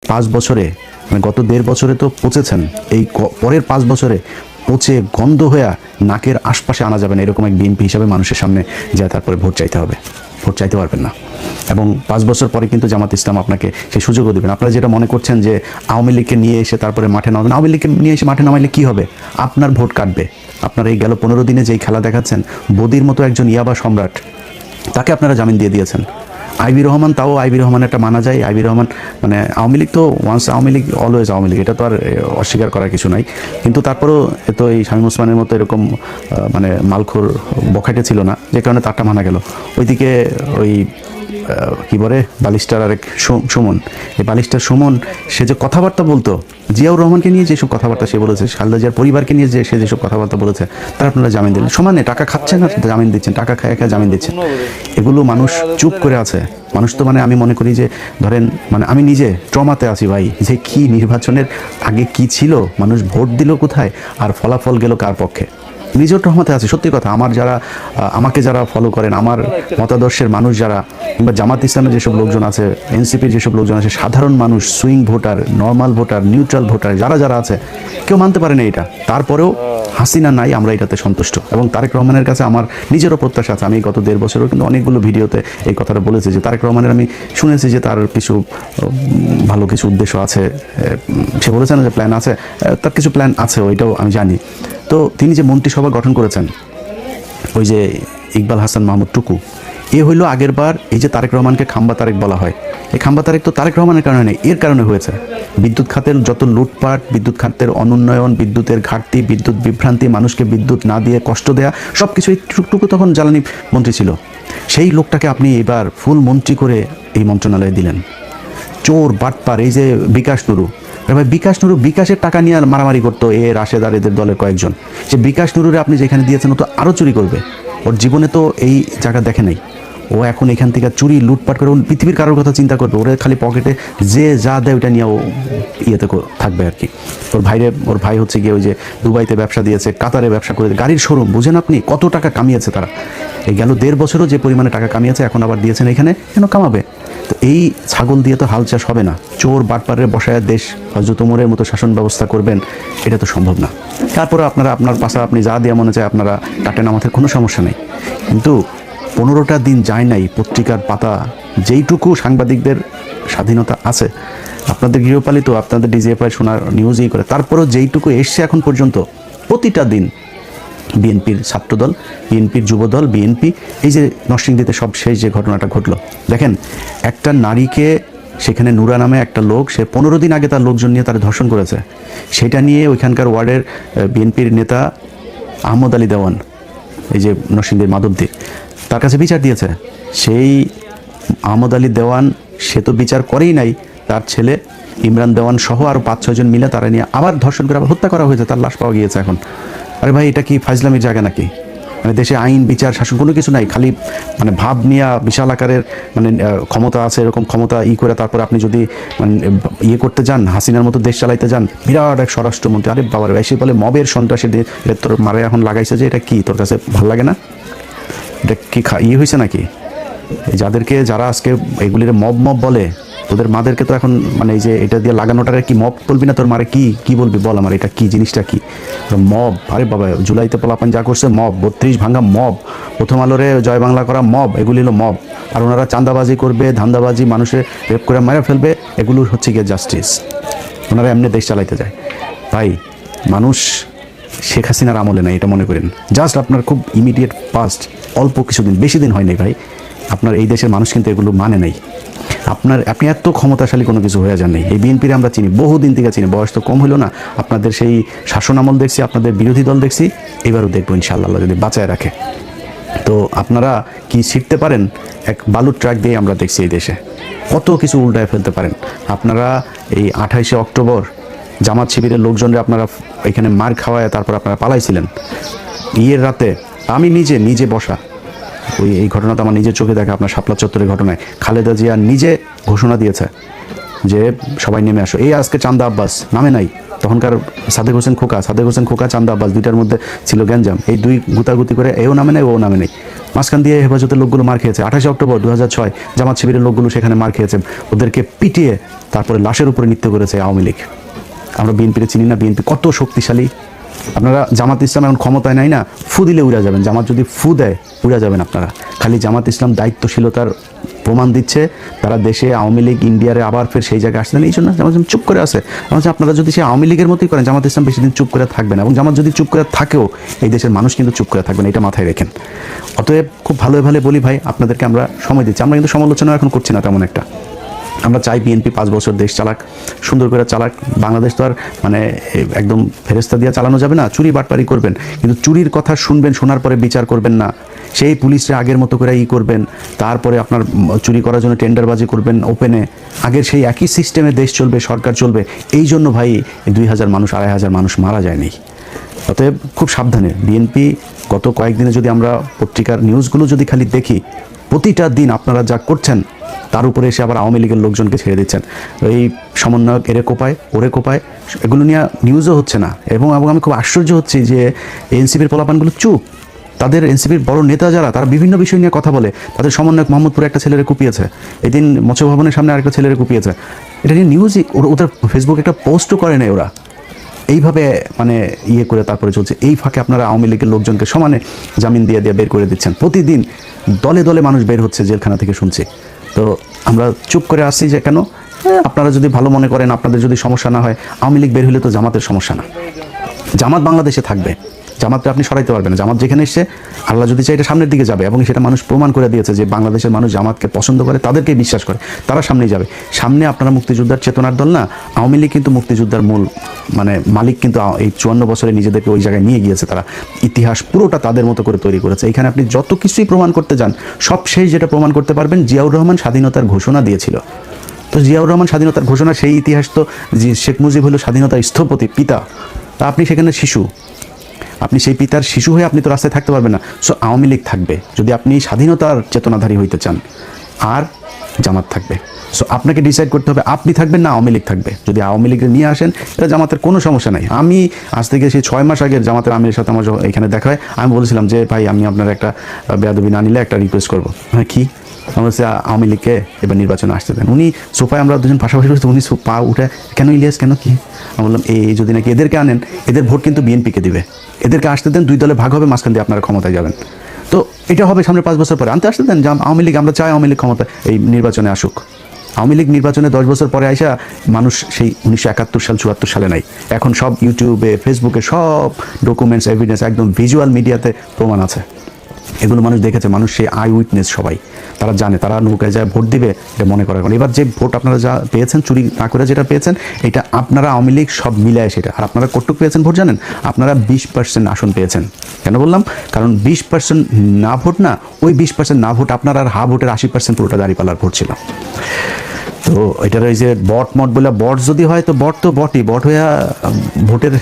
5 বছরে মানে গত 1.5 বছরে তো পচেছেন, এই পরের 5 বছরে পচে গন্ধ হয়ে নাকের আশপাশে আনা যাবে না, এরকম এক বিএনপি হিসাবে মানুষের সামনে যায় তারপরে ভোট চাইতে হবে। ভোট চাইতে পারবেন না। এবং 5 বছর পরে কিন্তু জামাত ইসলাম আপনাকে সেই সুযোগও দেবেন। আপনারা যেটা মনে করছেন যে আওয়ামী লীগকে নিয়ে এসে তারপরে মাঠে নামাবেন, আওয়ামী লীগকে নিয়ে এসে মাঠে নামাইলে কী হবে? আপনার ভোট কাটবে। আপনারা এই গেল 15 দিনে যেই খেলা দেখাচ্ছেন, বদির মতো একজন ইয়াবা সম্রাট, তাকে আপনারা জামিন দিয়ে দিয়েছেন। আইবি রহমান, তাও আইবি রহমান একটা মানা যায়। আইবি রহমান মানে আওয়ামী লীগ তো ওয়ান্স আওয়ামী লীগ অলওয়েজ আওয়ামী লীগ, এটা তো আর অস্বীকার করার কিছু নাই। কিন্তু তারপরেও তো এই শামীম ওসমানের মতো এরকম মানে মালখোর বখাটে ছিল না, যে কারণে তারটা মানা গেল। ওইদিকে ওই কি বলে বালিস্টার আরেক সুমন, এই বালিস্টার সুমন সে যে কথাবার্তা বলতো জিয়াউর রহমানকে নিয়ে যেসব কথাবার্তা সে বলেছে, খালেদা জিয়ার পরিবারকে নিয়ে যে সে যেসব কথাবার্তা বলেছে, তার আপনারা জামিন দিলেন। সমানে টাকা খাচ্ছেন আর জামিন দিচ্ছেন, টাকা খায় খায় জামিন দিচ্ছেন। এগুলো মানুষ চুপ করে আছে। মানুষ তো মানে আমি মনে করি যে ধরেন মানে আমি নিজে ট্রমাতে আছি ভাই, যে কি নির্বাচনের আগে কি ছিল, মানুষ ভোট দিল কোথায় আর ফলাফল গেল কার পক্ষে। নিজেও ট্রমাতে আছে, সত্যি কথা। আমার যারা আমাকে যারা ফলো করেন, আমার মতাদর্শের মানুষ যারা, কিংবা জামাত ইসলামের যেসব লোকজন আছে, এনসিপির যেসব লোকজন আছে, সাধারণ মানুষ, swing voter, normal voter, neutral voter, যারা যারা আছে, কেউ মানতে পারে না এটা। তারপরেও হাসিনা নাই, আমরা এটাতে সন্তুষ্ট। এবং তারেক রহমানের কাছে আমার নিজেরও প্রত্যাশা আছে। আমি গত 1.5 বছরও কিন্তু অনেকগুলো ভিডিওতে এই কথাটা বলেছি যে তারেক রহমানের আমি শুনেছি যে তার কিছু ভালো কিছু উদ্দেশ্য আছে। সে বলেছেন যে প্ল্যান আছে, তার কিছু প্ল্যান আছে, ওইটাও আমি জানি। তো তিনি যে মন্ত্রিসভা গঠন করেছেন, ওই যে ইকবাল হাসান মাহমুদ টুকু, এ হইল আগের বার এই যে তারেক রহমানকে খাম্বা তারেক বলা হয়, এই খাম্বা তারেক তো তারেক রহমানের কারণে নেই, এর কারণে হয়েছে। বিদ্যুৎ খাতের যত লুটপাট, বিদ্যুৎ খাতের অনুন্নয়ন, বিদ্যুতের ঘাটতি, বিদ্যুৎ বিভ্রান্তি, মানুষকে বিদ্যুৎ না দিয়ে কষ্ট দেয়া, সব কিছু। এই টুকটুকু তখন জ্বালানি মন্ত্রী ছিল, সেই লোকটাকে আপনি এবার ফুল মন্ত্রী করে এই মন্ত্রণালয়ে দিলেন। চোর বাটপার, এই যে বিকাশ নুরু, ভাই বিকাশ নুরু বিকাশের টাকা নিয়ে মারামারি করতো এ রাশেদ আর এদের দলের কয়েকজন। যে বিকাশ নুরুরে আপনি যেখানে দিয়েছেন ও তো আরও চুরি করবে, ওর জীবনে তো এই জায়গা দেখে নাই। ও এখন এখান থেকে চুরি লুটপাট করে পৃথিবীর কারোর কথা চিন্তা করবে, ওরা খালি পকেটে যে যা দেয় ওইটা নিয়ে ও ইয়েতে থাকবে আর কি। ওর ভাই হচ্ছে গিয়ে ওই যে দুবাইতে ব্যবসা দিয়েছে, কাতারে ব্যবসা করে, গাড়ির শোরুম, বুঝেন আপনি কত টাকা কামিয়েছে তারা। এই গেল 1.5 বছরও যে পরিমাণে টাকা কামিয়েছে, এখন আবার দিয়েছেন এখানে, কেন কামাবে? তো এই ছাগল দিয়ে তো হাল চাষ হবে না। চোর বাটপারের বসায় দেশ হযরত ওমরের মতো শাসন ব্যবস্থা করবেন, এটা তো সম্ভব না। তারপরে আপনারা আপনার পাশা আপনি যা দিয়ে মনে চায় আপনারা কাটেন, আমাদের কোনো সমস্যা নেই। কিন্তু 15টা দিন যায় নাই, পত্রিকার পাতা যেইটুকু সাংবাদিকদের স্বাধীনতা আছে, আপনাদের গৃহপালিত, আপনাদের ডিজিএফআই শোনার নিউজই করে, তারপরেও যেইটুকু এসছে এখন পর্যন্ত, প্রতিটা দিন বিএনপির ছাত্রদল, বিএনপির যুবদল, বিএনপি, এই যে নরসিংদীতে সব শেষ যে ঘটনাটা ঘটলো, দেখেন একটা নারীকে সেখানে নুরা নামে একটা লোক, সে 15 দিন আগে তার লোকজন নিয়ে তারা ধর্ষণ করেছে, সেটা নিয়ে ওইখানকার ওয়ার্ডের বিএনপির নেতা আহমদ আলী দেওয়ান, এই যে নরসিংদীর মাধবদী, তার কাছে বিচার দিয়েছে। সেই আহমদ আলী দেওয়ান সে তো বিচার করেই নাই, তার ছেলে ইমরান দেওয়ান সহ আরও 5-6 জন মিলে তারা নিয়ে আবার ধর্ষণ করে আবার হত্যা করা হয়েছে, তার লাশ পাওয়া গিয়েছে এখন। আরে ভাই, এটা কি ফাজলামির জায়গা নাকি? মানে দেশে আইন বিচার শাসন কোনো কিছু নাই, খালি মানে ভাব নিয়ে বিশাল আকারের মানে ক্ষমতা আছে, এরকম ক্ষমতা করে তারপরে আপনি যদি মানে করতে যান, হাসিনার মতো দেশ চালাইতে যান, বিরাট এক স্বরাষ্ট্রমন্ত্রী। আরে বাবার এসে বলে মবের সন্ত্রাসী দিয়ে তোর মারে এখন লাগাইছে, যে এটা কি তোর কাছে ভালো লাগে না? এটা কি হয়েছে নাকি? যাদেরকে যারা আজকে এগুলির মব বলে, তোদের মাদেরকে তো এখন মানে এই যে এটা দিয়ে লাগানোটারে কি মব বলবি না? তোর মারে কি বলবি বল, আমার এটা কি জিনিসটা কি মব? আরে বাবা, জুলাইতে পোলাপান যা করছে মব, 32 ভাঙা মব, প্রথম আলোরে জয় বাংলা করা মব, এগুলি হলো মব। আর ওনারা চাঁদাবাজি করবে, ধান্দাবাজি, মানুষের রেপ করে মারা ফেলবে, এগুলো হচ্ছে গিয়ে জাস্টিস। ওনারা এমনি দেশ চালাইতে যায়। ভাই, মানুষ শেখ হাসিনার আমলে নাই, এটা মনে করেন। জাস্ট আপনার খুব ইমিডিয়েট পাস্ট, অল্প কিছুদিন, বেশি দিন হয় নাই ভাই, আপনার এই দেশের মানুষ কিন্তু এগুলো মানে নাই। আপনি এত ক্ষমতাশালী কোনো কিছু হয়ে যান নাই। এই বিএনপির আমরা চিনি, বহুদিন থেকে চিনি, বয়স তো কম হলো না। আপনাদের সেই শাসন আমল দেখছি, আপনাদের বিরোধী দল দেখছি, এবারও দেখবো ইনশাআল্লাহ যদি বাঁচায় রাখে। তো আপনারা কি শিখতে পারেন? এক বালুর ট্রাক দিয়ে আমরা দেখছি এই দেশে কত কিছু উল্টায় ফেলতে পারেন। আপনারা এই 28শে অক্টোবর জামাত শিবিরের লোকজনরা আপনারা এখানে মার খাওয়ায় তারপর আপনারা পালাইছিলেন। ইয়ের রাতে আমি নিজে বসা, এই ঘটনাটা আমার নিজের চোখে দেখা, আপনার শাপলা চত্বরের ঘটনায় খালেদা জিয়া নিজে ঘোষণা দিয়েছে যে সবাই নেমে আসো। এই আজকে চান্দা আব্বাস নামে নাই, তখনকার সাদেক হোসেন খোকা, চান্দা আব্বাস, দুইটার মধ্যে ছিল গ্যাঞ্জাম। এই দুই গুতাগুতি করে এও নামে নাই, ও নামে নাই। মাঝখান দিয়ে হেফাজতের লোকগুলো মার খেয়েছে। 28 অক্টোবর 2006 জামাত শিবিরের লোকগুলো সেখানে মার খেয়েছে, ওদেরকে পিটিয়ে তারপরে লাশের উপরে নৃত্য করেছে আওয়ামী লীগ। আমরা বিএনপিকে চিনি না, বিএনপি কত শক্তিশালী। আপনারা জামাত ইসলাম এখন ক্ষমতায় নাই না, ফু দিলে উড়া যাবেন। জামাত যদি ফু দেয় উড়া যাবেন আপনারা। খালি জামাত ইসলাম দায়িত্বশীলতার প্রমাণ দিচ্ছে, তারা দেশে আওয়ামী লীগ ইন্ডিয়ারে আবার ফের সেই জায়গায় আসলেন, এই জন্য জামাত ইসলাম চুপ করে আছে। আপনারা যদি সেই আওয়ামী লীগের মতোই করেন, জামাত ইসলাম বেশি দিন চুপ করে থাকবে না, এবং জামাত যদি চুপ করে থাকেও এই দেশের মানুষ কিন্তু চুপ করে থাকবে না, এটা মাথায় রেখেন। অতএব খুব ভালো বলি ভাই, আপনাদেরকে আমরা সময় দিচ্ছি। আমরা কিন্তু সমালোচনা এখন করছি না তেমন একটা। আমরা চাই বিএনপি 5 বছর দেশ চালাক, সুন্দর করে চালাক। বাংলাদেশ তো আর মানে একদম ফেরেস্তা দিয়ে চালানো যাবে না, চুরি বাটপারি করবেন, কিন্তু চুরির কথা শুনবেন, শোনার পরে বিচার করবেন না। সেই পুলিশরা আগের মতো করে করবেন, তারপরে আপনার চুরি করার জন্য টেন্ডারবাজি করবেন ওপেনে। আগের সেই একই সিস্টেমে দেশ চলবে, সরকার চলবে। এই জন্য ভাই 2000 মানুষ 2500 মানুষ মারা যায়নি। অতএব খুব সাবধানে। বিএনপি গত কয়েকদিনে যদি আমরা পত্রিকার নিউজগুলো যদি খালি দেখি, প্রতিটা দিন আপনারা যা করছেন তার উপরে এসে আবার আওয়ামী লীগের লোকজনকে ছেড়ে দিচ্ছেন। এই সমন্বয়ক এরে কোপায় ওরে কোপায়, এগুলো নিয়ে নিউজও হচ্ছে না। এবং আমি খুব আশ্চর্য হচ্ছি যে এনসিপির পোলাপানগুলো চুপ। তাদের এনসিপির বড় নেতা যারা, তারা বিভিন্ন বিষয় নিয়ে কথা বলে। তাদের সমন্বয়ক মোহাম্মদপুরে একটা ছেলেরে কুপিয়েছে, এদিন মৎস্য ভবনের সামনে আরেকটা ছেলেরে কুপিয়েছে। এটা নিয়ে নিউজই, ওদের ফেসবুকে একটা পোস্টও করে নেই ওরা। এইভাবে মানে করে তারপরে চলছে। এই ফাঁকে আপনারা আওয়ামী লীগের লোকজনকে সমানে জামিন দিয়ে বের করে দিচ্ছেন। প্রতিদিন দলে দলে মানুষ বের হচ্ছে জেলখানা থেকে, শুনছি। তো আমরা চুপ করে আসছি যে কেন? আপনারা যদি ভালো মনে করেন, আপনাদের যদি সমস্যা না হয়, আওয়ামী লীগ বের হলে তো জামাতের সমস্যা না। জামাত বাংলাদেশে থাকবে, জামাতকে আপনি সরাইতে পারবেন না। জামাত যেখানে এসছে, আল্লাহ যদি চাই এটা সামনের দিকে যাবে, এবং সেটা মানুষ প্রমাণ করে দিয়েছে যে বাংলাদেশের মানুষ জামাতকে পছন্দ করে, তাদেরকে বিশ্বাস করে, তারা সামনেই যাবে। সামনে আপনারা মুক্তিযোদ্ধার চেতনার দল না, আওয়ামী লীগ কিন্তু মুক্তিযোদ্ধার মূল মানে মালিক, কিন্তু এই 54 বছরে নিজেদেরকে ওই জায়গায় নিয়ে গিয়েছে তারা। ইতিহাস পুরোটা তাদের মতো করে তৈরি করেছে। এখানে আপনি যত কিছুই প্রমাণ করতে যান, সব শেষ যেটা প্রমাণ করতে পারবেন, জিয়াউর রহমান স্বাধীনতার ঘোষণা দিয়েছিল। তো জিয়াউর রহমান স্বাধীনতার ঘোষণা, সেই ইতিহাস তো শেখ মুজিব হলো স্বাধীনতার স্থপতি, পিতা। তা আপনি সেখানে শিশু, আপনি সেই পিতার শিশু হয়ে আপনি তো রাস্তায় থাকতে পারবেন না। সো আওয়ামী লীগ থাকবে যদি আপনি স্বাধীনতার চেতনাধারী হইতে চান, আর জামাত থাকবে। সো আপনাকে ডিসাইড করতে হবে আপনি থাকবেন না আওয়ামী লীগ থাকবে। যদি আওয়ামী লীগকে নিয়ে আসেন, এটা জামাতের কোনো সমস্যা নাই। আমি আজ থেকে সেই 6 মাস আগের জামাতের আমিরের সাথে আমার এখানে দেখা হয়, আমি বলেছিলাম যে ভাই, আমি আপনার একটা বেয়াদবি না নিলে একটা রিকোয়েস্ট করবো। হ্যাঁ, কি? আমার হচ্ছে আওয়ামী লীগকে এবার নির্বাচনে আসতে দেন। উনি সোফায়, আমরা দুজন পাশাপাশি বসে, উনি পা উঠে, কেন ইলিয়াস, কেন কি? আমি বললাম এই যদি নাকি এদেরকে আনেন, এদের ভোট কিন্তু বিএনপিকে দিবে, এদেরকে আসতে দেন, 2 দলে ভাগ হবে, মাঝখান দিয়ে আপনারা ক্ষমতায় যাবেন। তো এটা হবে সামনে 5 বছর পরে, আসতে দেন আওয়ামী লীগ। আমরা চাই আওয়ামী লীগ ক্ষমতা এই নির্বাচনে আসুক। আওয়ামী লীগ নির্বাচনে 10 বছর পরে আইসা মানুষ সেই 1971 সাল 74 সালে নাই। এখন সব ইউটিউবে, ফেসবুকে সব ডকুমেন্টস, এভিডেন্স, একদম ভিজুয়াল মিডিয়াতে প্রমাণ আছে। এগুলো মানুষ দেখেছে, মানুষ সেই আই উইটনেস, সবাই তারা জানে, তারা নৌকায় যায় ভোট দিবে, এটা মনে করার কারণ। এবার যে ভোট আপনারা যা পেয়েছেন, চুরি না করে যেটা পেয়েছেন, এটা আপনারা আওয়ামী লীগ সব মিলায় সেটা। আর আপনারা কতটুকু পেয়েছেন ভোট জানেন? আপনারা 20% আসন পেয়েছেন। কেন বললাম? কারণ 20% না ভোট না, ওই 20% না ভোট আপনার, আর হা ভোটের 80% পুরোটা দাঁড়িপাল্লার ভোট ছিল। তো এটার এই যে বট মট বলে, বট যদি হয় তো বট তো বটই, বট হইয়া ভোটের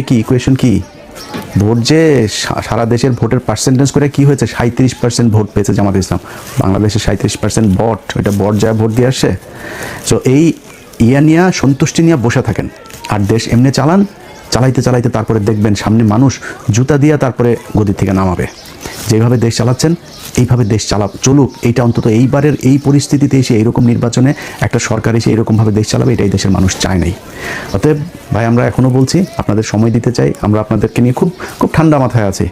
কি ইকুয়েশন কি? ভোট যে সারা দেশের ভোটের পার্সেন্টেজ করে কি হয়েছে, 37% ভোট পেয়েছে জামাত ইসলাম। বাংলাদেশে 37% বট, ওইটা বট যা ভোট দিয়ে আসছে। সো এই নিয়ে সন্তুষ্টি নিয়ে বসে থাকেন, আর দেশ এমনি চালাইতে তারপরে দেখবেন সামনে মানুষ জুতা দিয়া তারপরে গদি থেকে নামাবে। যেভাবে দেশ চালাচ্ছেন এইভাবে দেশ চলুক। এইটা অন্তত এইবারের এই পরিস্থিতিতে এসে, এইরকম নির্বাচনে একটা সরকার এসে এইরকমভাবে দেশ চালাবে, এটাই দেশের মানুষ চায় নাই। অতএব ভাই, আমরা এখনও বলছি, আপনাদের সময় দিতে চাই। আমরা আপনাদেরকে নিয়ে খুব খুব ঠান্ডা মাথায় আছি,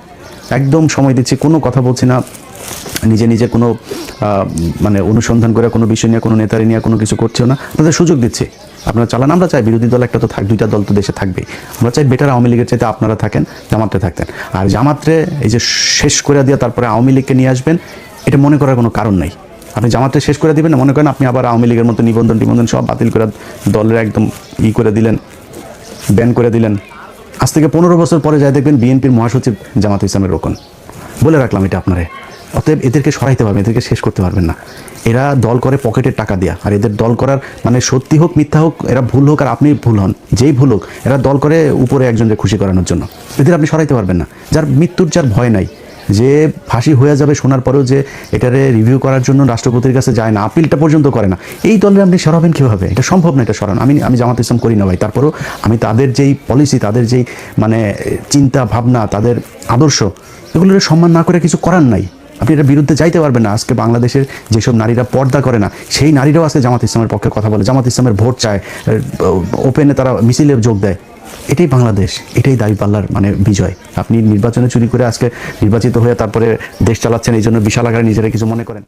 একদম সময় দিচ্ছি, কোনো কথা বলছি না, নিজে কোনো মানে অনুসন্ধান করে কোনো বিষয় নিয়ে, কোনো নেতারি নিয়ে কোনো কিছু করছেও না। আপনাদের সুযোগ দিচ্ছি, আপনারা চালান। আমরা চাই বিরোধী দল একটা তো 2টা দল তো দেশে থাকবেই। আমরা চাই বেটার আওয়ামী লীগের চাইতে আপনারা থাকেন, জামাতে থাকতেন। আর জামাতরে এই যে শেষ করে দিয়ে তারপরে আওয়ামী লীগকে নিয়ে আসবেন, এটা মনে করার কোনো কারণ নাই। আপনি জামাতে শেষ করে দিবেন না, মনে করেন আপনি আবার আওয়ামী লীগের মতো নিবন্ধন সব বাতিল করে দলের একদম করে দিলেন, ব্যান করে দিলেন। আজ থেকে 15 বছর পরে যাই দেখবেন বিএনপির মহাসচিব জামাত ইসলামের রোকন। বলে রাখলাম এটা আপনারে। অতএব এদেরকে সরাইতে পারবেন, এদেরকে শেষ করতে পারবেন না। এরা দল করে পকেটের টাকা দেয়া, আর এদের দল করার মানে সত্যি হোক মিথ্যা হোক, এরা ভুল হোক আর আপনি ভুল হন, যেই ভুল হোক, এরা দল করে উপরে একজনকে খুশি করানোর জন্য। এদের আপনি সরাইতে পারবেন না। যার মৃত্যুর যার ভয় নাই, যে ফাঁসি হয়ে যাবে শোনার পরেও যে এটারে রিভিউ করার জন্য রাষ্ট্রপতির কাছে যায় না, আপিলটা পর্যন্ত করে না, এই দলের আপনি সরাবেন কীভাবে? এটা সম্ভব না, এটা সরানো। আমি জামাত ইসলাম করি না ভাই, তারপরেও আমি তাদের যেই পলিসি, তাদের যেই মানে চিন্তা ভাবনা, তাদের আদর্শ, এগুলোর সম্মান না করে কিছু করার নাই। আপনি এটার বিরুদ্ধে যাইতে পারবেন না। আজকে বাংলাদেশের যেসব নারীরা পর্দা করে না, সেই নারীরাও আজকে জামাত ইসলামের পক্ষে কথা বলে, জামাত ইসলামের ভোট চায়, ওপেনে তারা মিছিলে যোগ দেয়। এটাই বাংলাদেশ, এটাই দাঁড়িপাল্লার মানে বিজয়। আপনি নির্বাচনে চুরি করে আজকে নির্বাচিত হয়ে তারপরে দেশ চালাচ্ছেন, এই জন্য বিশাল আকারে নিজেরা কিছু মনে করেন।